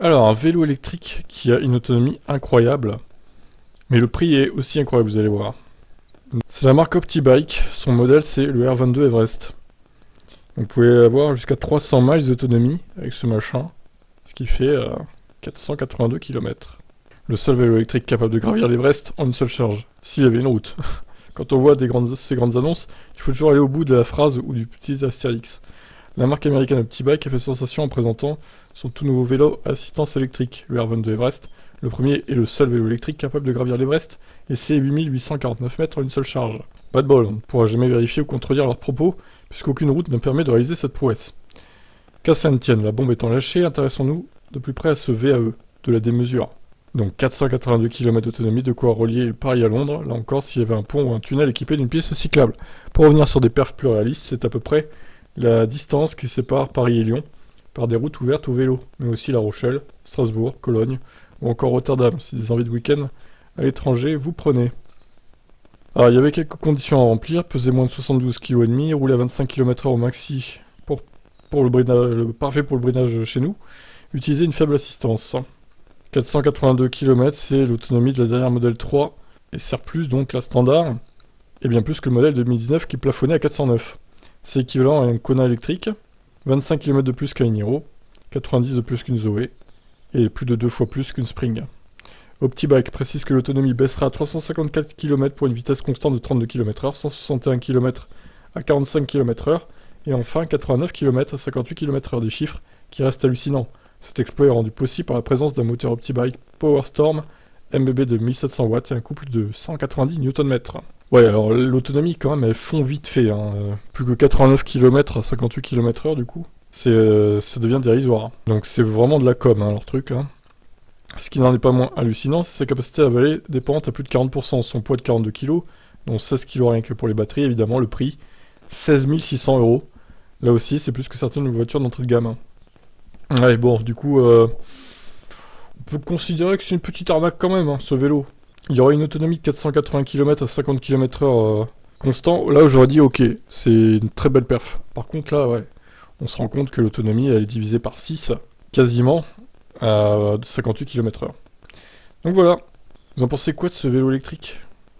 Alors, un vélo électrique qui a une autonomie incroyable, mais le prix est aussi incroyable, vous allez voir. C'est la marque OptiBike, son modèle c'est le R22 Everest. Vous pouvez avoir jusqu'à 300 miles d'autonomie avec ce machin, ce qui fait 482 km. Le seul vélo électrique capable de gravir l'Everest en une seule charge, s'il y avait une route. Quand on voit ces grandes annonces, il faut toujours aller au bout de la phrase ou du petit astérix. La marque américaine OptiBike a fait sensation en présentant son tout nouveau vélo à assistance électrique, le R22 Everest. Le premier est le seul vélo électrique capable de gravir l'Everest, et c'est 8849 mètres en une seule charge. Pas de bol, on ne pourra jamais vérifier ou contredire leurs propos, puisqu'aucune route ne permet de réaliser cette prouesse. Qu'à ça ne tienne, la bombe étant lâchée, intéressons-nous de plus près à ce VAE, de la démesure. Donc 482 km d'autonomie, de quoi relier Paris à Londres, là encore s'il y avait un pont ou un tunnel équipé d'une piste cyclable. Pour revenir sur des perfs plus réalistes, c'est à peu près la distance qui sépare Paris et Lyon, par des routes ouvertes au vélo, mais aussi La Rochelle, Strasbourg, Cologne, ou encore Rotterdam, si des envies de week-end à l'étranger vous prenez. Alors il y avait quelques conditions à remplir, peser moins de 72,5 kg, rouler à 25 km/h au maxi pour parfait pour le brinage chez nous, utiliser une faible assistance. 482 km, c'est l'autonomie de la dernière modèle 3 et sert plus donc la standard, et bien plus que le modèle 2019 qui plafonnait à 409. C'est équivalent à un Kona électrique, 25 km de plus qu'un Niro, 90 de plus qu'une Zoé, et plus de 2 fois plus qu'une Spring. OptiBike précise que l'autonomie baissera à 354 km pour une vitesse constante de 32 km/h, 161 km à 45 km/h, et enfin 89 km à 58 km/h, des chiffres qui restent hallucinants. Cet exploit est rendu possible par la présence d'un moteur OptiBike PowerStorm MBB de 1700 watts et un couple de 190 Nm. Ouais, alors l'autonomie quand même elle fond vite fait, hein. Plus que 89 km à 58 km/h du coup, ça devient dérisoire. Donc c'est vraiment de la com hein, leur truc là. Ce qui n'en est pas moins hallucinant, c'est sa capacité à avaler des pentes à plus de 40%, son poids de 42 kg, dont 16 kg rien que pour les batteries, évidemment le prix, 16 600 €. Là aussi c'est plus que certaines voitures d'entrée de gamme. Ouais bon, du coup, on peut considérer que c'est une petite arnaque quand même, hein, ce vélo. Il y aura une autonomie de 480 km à 50 km/h constant. Là, j'aurais dit ok, c'est une très belle perf. Par contre, là, ouais, on se rend compte que l'autonomie elle est divisée par 6, quasiment, à 58 km/h. Donc voilà. Vous en pensez quoi de ce vélo électrique?